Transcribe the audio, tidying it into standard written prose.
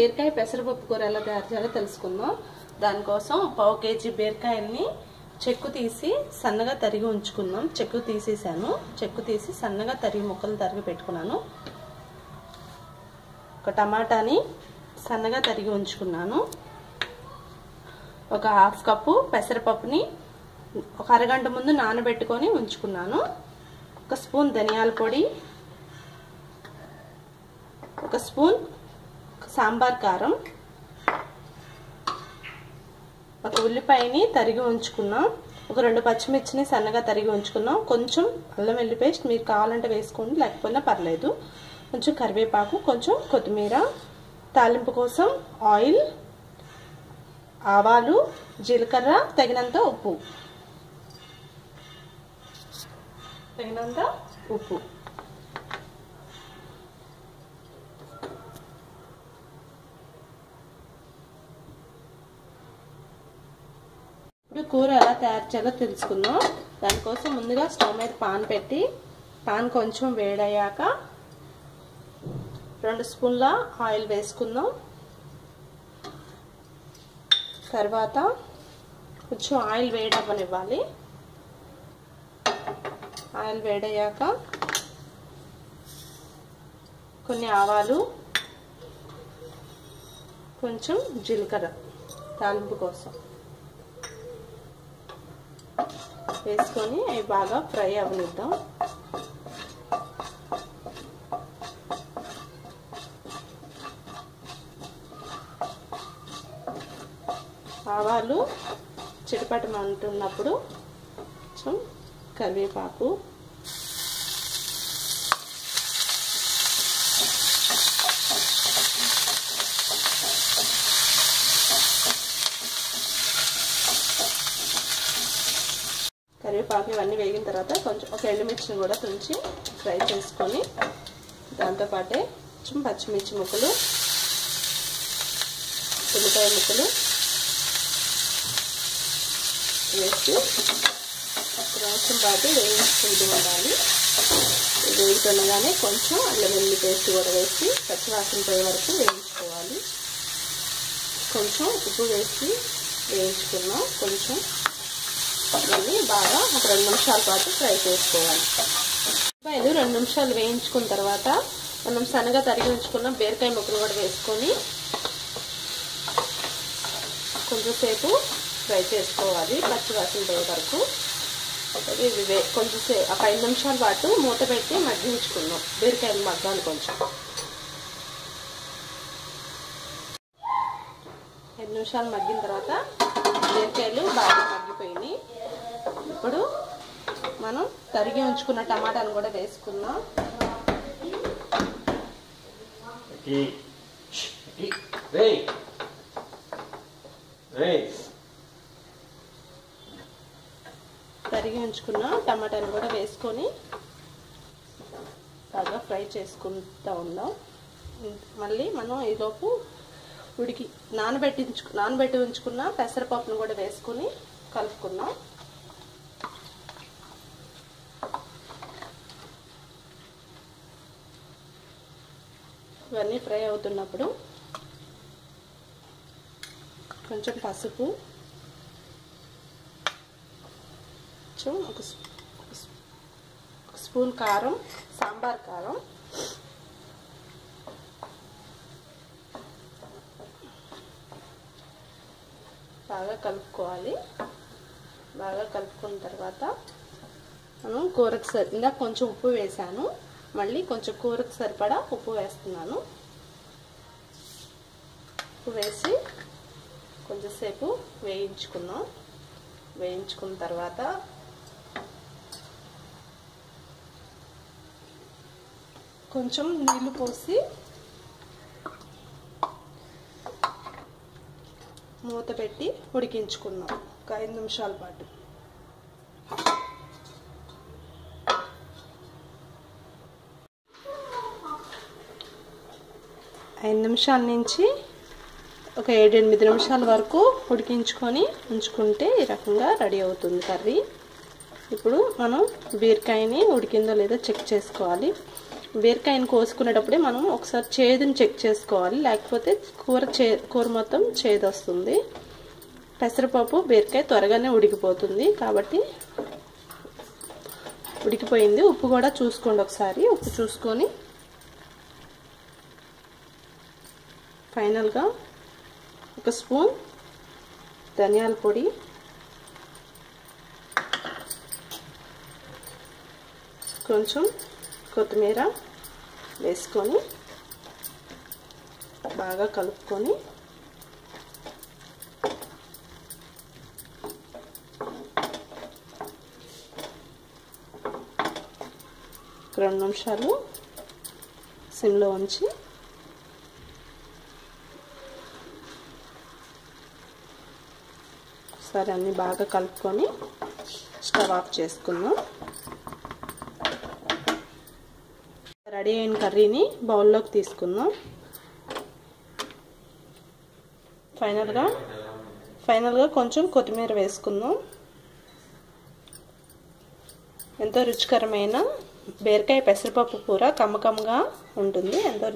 బీరకాయ పెసరపప్పు కూర ఎలా తయారు చేయాలో తెలుసుకుందాం. దానికోసం 1/2 కేజీ బీరకాయల్ని చెక్కు తీసి సన్నగా తరిగి ఉంచుకుందాం. చెక్కు తీసేసాను. చెక్కు తీసి సన్నగా తరిగి ముక్కలు తరిగి పెట్టుకున్నాను. ఒక టమాటాని సన్నగా తరిగి ఉంచుకున్నాను. ఒక 1/2 కప్పు పెసరపప్పుని ఒక అరగంట ముందు నానబెట్టుకొని ఉంచుకున్నాను. 1 స్పూన్ ధనియాల పొడి, 1 స్పూన్ సాంబార్ కారం, 1 ఉల్లిపాయని తరిగి ఉంచుకున్నాం. ఒక 2 పచ్చిమిర్చిని సన్నగా తరిగి ఉంచుకున్నాం. కొంచెం అల్లం వెల్లుల్లి పేస్ట్ మీరు కావాలంటే వేసుకోండి, లేకపోయినా పర్లేదు. కొంచెం కరివేపాకు, కొంచెం కొత్తిమీర, తాలింపు కోసం ఆయిల్, ఆవాలు, జీలకర్ర, తగినంత ఉప్పు. ఇప్పుడు కూర ఎలా తయారు చేయాలో తెలుసుకుందాం. దానికోసం ముందుగా స్టవ్ మీద పాన్ పెట్టి, పాన్ కొంచెం వేడయ్యాక 2 స్పూన్ల ఆయిల్ వేసుకుందాం. తర్వాత కొంచెం ఆయిల్ వేడవ్వనివ్వాలి. ఆయిల్ వేడయ్యాక కొన్ని ఆవాలు, కొంచెం జీలకర్ర తాలింపు కోసం వేసుకొని అవి బాగా ఫ్రై అవ్వనిద్దాం. ఆవాలు చిటపటమంటున్నప్పుడు కొంచెం కరివేపాకు, ఇవన్నీ వేగిన తర్వాత కొంచెం ఒక ఎండుమిర్చిని కూడా తుంచి ఫ్రై చేసుకొని దాంతోపాటే కొంచెం పచ్చిమిర్చి ముక్కలు, ఉల్లిపాయ ముక్కలు వేసి కొంచెం పాటు వేయించుకుంటూ ఉండాలి. వేగుతుండగానే కొంచెం అల్లం వెల్లుల్లి పేస్ట్ కూడా వేసి పచ్చివాసన పోయే వరకు వేయించుకోవాలి. కొంచెం ఉప్పు వేసి వేయించుకున్నాం. కొంచెం ఇవన్నీ బాగా ఒక 2 నిమిషాల పాటు ఫ్రై చేసుకోవాలి. ఉల్లిపాయలు 2 నిమిషాలు వేయించుకున్న తర్వాత మనం సన్నగా తరిగి ఉంచుకున్న బీరకాయ ముక్కలు కూడా వేసుకొని కొంచెంసేపు ఫ్రై చేసుకోవాలి, పచ్చివాసన పోయే వరకు. ఇవి కొంచెంసేపు ఒక 5 నిమిషాల పాటు మూత పెట్టి మగ్గించుకున్నాం. బీరకాయలు మగ్గాలి. కొంచెం 5 నిమిషాలు మగ్గిన తర్వాత బీరకాయలు బాగా మగ్గిపోయినాయి. ఇప్పుడు మనం తరిగి ఉంచుకున్న టమాటాను కూడా వేసుకుందాం. తరిగి ఉంచుకున్న టమాటాను కూడా వేసుకొని బాగా ఫ్రై చేసుకుంటూ ఉందాం. మళ్ళీ మనం ఈలోపు నానబెట్టి ఉంచుకున్న పెసరపప్పును కూడా వేసుకుని కలుపుకుందాం. ఇవన్నీ ఫ్రై అవుతున్నప్పుడు కొంచెం పసుపు, కొంచెం ఒక స్పూన్ కారం, సాంబార్ కారం, బాగా కలుపుకోవాలి. బాగా కలుపుకున్న తర్వాత మనం కూరకు ఇందాక కొంచెం ఉప్పు వేసాను, మళ్ళీ కొంచెం కూరకు సరిపడా ఉప్పు వేస్తున్నాను. ఉప్పు వేసి కొంచెంసేపు వేయించుకున్నాం. వేయించుకున్న తర్వాత కొంచెం నీళ్లు పోసి మూత పెట్టి ఉడికించుకున్నాం ఒక 5 నిమిషాల పాటు. 5 నిమిషాల నుంచి ఒక 7-8 నిమిషాల వరకు ఉడికించుకొని ఉంచుకుంటే ఈ రకంగా రెడీ అవుతుంది కర్రీ. ఇప్పుడు మనం బీరకాయని ఉడికిందో లేదో చెక్ చేసుకోవాలి. బీరకాయని కోసుకునేటప్పుడే మనం ఒకసారి చేదుని చెక్ చేసుకోవాలి, లేకపోతే కూర మొత్తం చేదు వస్తుంది. పెసరపప్పు బీరకాయ త్వరగానే ఉడికిపోతుంది కాబట్టి ఉడికిపోయింది. ఉప్పు కూడా చూసుకోండి ఒకసారి. ఉప్పు చూసుకొని ఫైనల్గా 1 స్పూన్ ధనియాల పొడి, కొంచెం కొత్తిమీర వేసుకొని బాగా కలుపుకొని ఒక 2 నిమిషాలు సిమ్లో ఉంచి ఒకసారి అన్నీ బాగా కలుపుకొని స్టవ్ ఆఫ్ చేసుకుందాం. రెడీ అయిన కర్రీని బౌల్లోకి తీసుకుందాం. ఫైనల్గా కొంచెం కొత్తిమీర వేసుకుందాం. ఎంతో రుచికరమైన బీరకాయ పెసరపప్పు కూర కమ్మకమ్మగా ఉంటుంది. ఎంతో